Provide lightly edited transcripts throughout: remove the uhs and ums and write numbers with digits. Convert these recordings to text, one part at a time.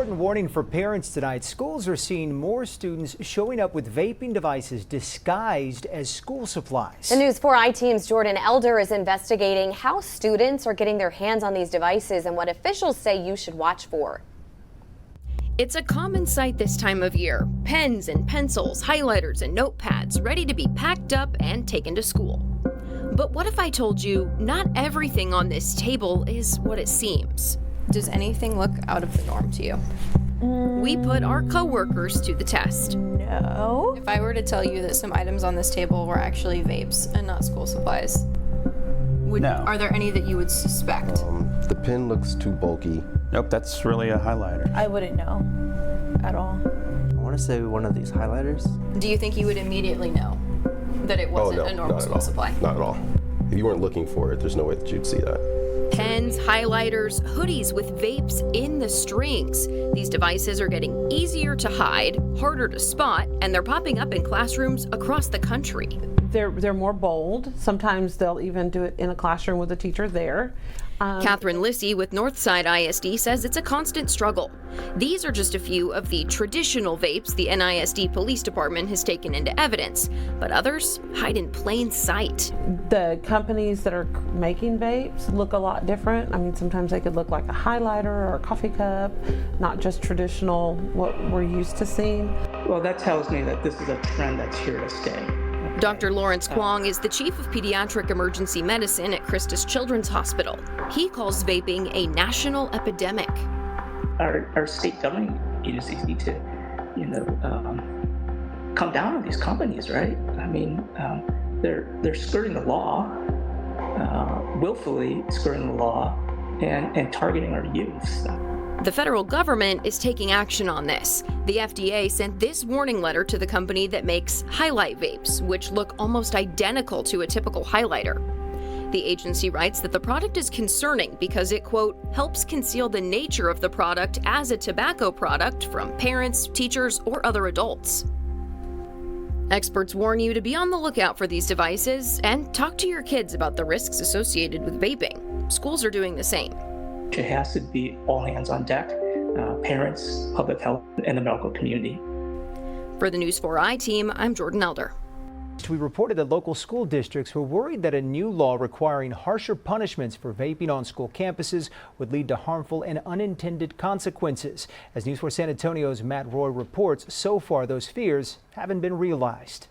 important warning for parents tonight. Schools are seeing more students showing up with vaping devices disguised as school supplies. The News 4i team's Jordan Elder is investigating how students are getting their hands on these devices and what officials say you should watch for. It's a common sight this time of year. Pens and pencils, highlighters and notepads ready to be packed up and taken to school. But what if I told you not everything on this table is what it seems? Does anything look out of the norm to you? We put our coworkers to the test. No. If I were to tell you that some items on this table were actually vapes and not school supplies, No. Are there any that you would suspect? The pen looks too bulky. Nope, that's really a highlighter. I wouldn't know at all. I want to say one of these highlighters. Do you think you would immediately know that it wasn't a normal school supply? Not at all. If you weren't looking for it, there's no way that you'd see that. Pens, highlighters, hoodies with vapes in the strings. These devices are getting easier to hide, harder to spot, and they're popping up in classrooms across the country. They're more bold. Sometimes they'll even do it in a classroom with a teacher there. Catherine Lissy with Northside ISD says it's a constant struggle. These are just a few of the traditional vapes the NISD Police Department has taken into evidence, but others hide in plain sight. The companies that are making vapes look a lot different. I mean, sometimes they could look like a highlighter or a coffee cup, not just traditional, what we're used to seeing. Well, that tells me that this is a trend that's here to stay. Dr. Lawrence Kwong is the chief of pediatric emergency medicine at Christus Children's Hospital. He calls vaping a national epidemic. Our state governing agencies need to, come down on these companies, right? I mean, they're skirting the law, willfully skirting the law, and targeting our youth. The federal government is taking action on this. The FDA sent this warning letter to the company that makes highlight vapes, which look almost identical to a typical highlighter. The agency writes that the product is concerning because it, quote, helps conceal the nature of the product as a tobacco product from parents, teachers, or other adults. Experts warn you to be on the lookout for these devices and talk to your kids about the risks associated with vaping. Schools are doing the same. It has to be all hands on deck, parents, public health, and the medical community. For the News 4i team, I'm Jordan Elder. We reported that local school districts were worried that a new law requiring harsher punishments for vaping on school campuses would lead to harmful and unintended consequences. As News 4 San Antonio's Matt Roy reports, so far those fears haven't been realized.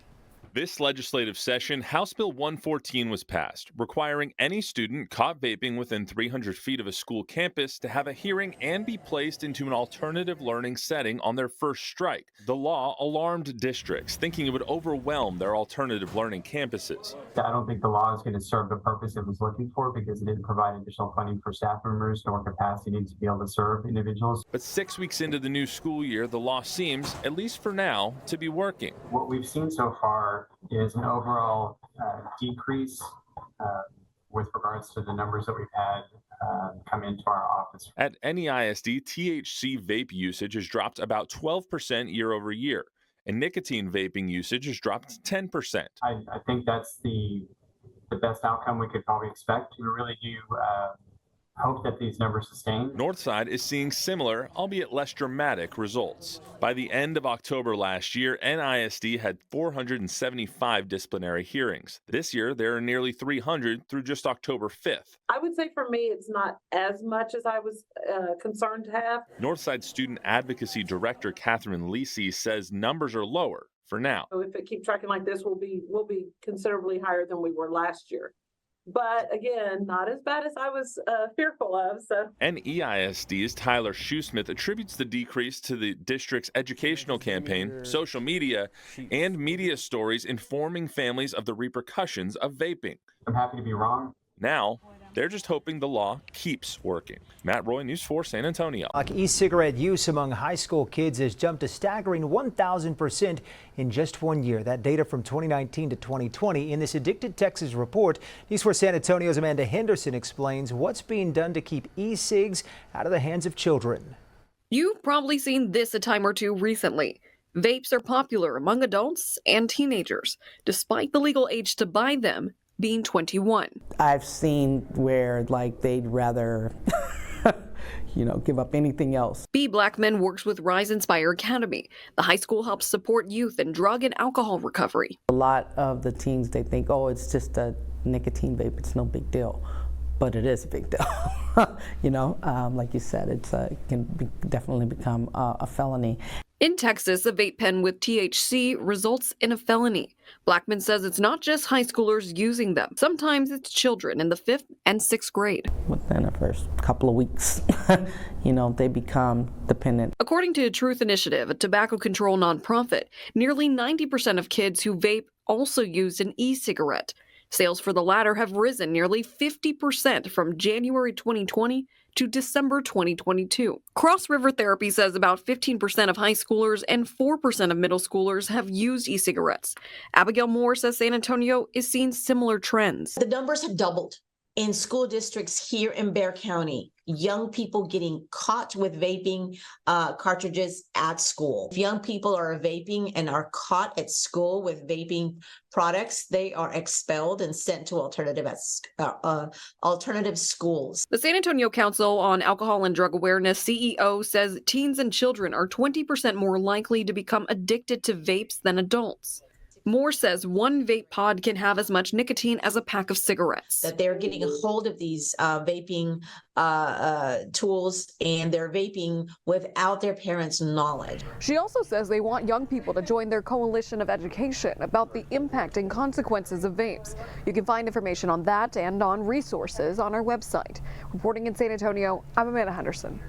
This legislative session, House Bill 114 was passed, requiring any student caught vaping within 300 feet of a school campus to have a hearing and be placed into an alternative learning setting on their first strike. The law alarmed districts, thinking it would overwhelm their alternative learning campuses. I don't think the law is going to serve the purpose it was looking for because it didn't provide additional funding for staff members nor capacity to be able to serve individuals. But 6 weeks into the new school year, the law seems, at least for now, to be working. What we've seen so far is an overall decrease with regards to the numbers that we've had come into our office. At NEISD, THC vape usage has dropped about 12% year over year, and nicotine vaping usage has dropped 10%. I think that's the best outcome we could probably expect. We really do hope that these numbers sustain. Northside is seeing similar, albeit less dramatic, results. By the end of October last year, NISD had 475 disciplinary hearings. This year, there are nearly 300 through just October 5th. I would say for me, it's not as much as I was concerned to have. Northside Student Advocacy Director Catherine Lisi says numbers are lower for now. So if it keeps tracking like this, we'll be considerably higher than we were last year. But again, not as bad as I was fearful of. So. NEISD's Tyler Shoesmith attributes the decrease to the district's educational campaign, social media, and media stories informing families of the repercussions of vaping. I'm happy to be wrong. Now, they're just hoping the law keeps working. Matt Roy, News 4 San Antonio. E-cigarette use among high school kids has jumped a staggering 1,000% in just 1 year. That data from 2019 to 2020 in this Addicted Texas report. News 4 San Antonio's Amanda Henderson explains what's being done to keep e-cigs out of the hands of children. You've probably seen this a time or two recently. Vapes are popular among adults and teenagers, despite the legal age to buy them being 21. I've seen where they'd rather give up anything else. B. Blackman works with Rise Inspire Academy. The high school helps support youth in drug and alcohol recovery. A lot of the teens, they think, oh, it's just a nicotine vape, it's no big deal. But it is a big deal. Like you said, it can definitely become a felony. In Texas, a vape pen with THC results in a felony. Blackman says it's not just high schoolers using them. Sometimes it's children in the 5th and 6th grade. Within the first couple of weeks, they become dependent. According to Truth Initiative, a tobacco control nonprofit, nearly 90% of kids who vape also use an e-cigarette. Sales for the latter have risen nearly 50% from January 2020 to December 2022. Cross River Therapy says about 15% of high schoolers and 4% of middle schoolers have used e-cigarettes. Abigail Moore says San Antonio is seeing similar trends. The numbers have doubled in school districts here in Bexar County. Young people getting caught with vaping cartridges at school. If young people are vaping and are caught at school with vaping products, they are expelled and sent to alternative schools. The San Antonio Council on Alcohol and Drug Awareness CEO says teens and children are 20% more likely to become addicted to vapes than adults. Moore says one vape pod can have as much nicotine as a pack of cigarettes. That they're getting a hold of these vaping tools, and they're vaping without their parents' knowledge. She also says they want young people to join their coalition of education about the impact and consequences of vapes. You can find information on that and on resources on our website. Reporting in San Antonio, I'm Amanda Henderson.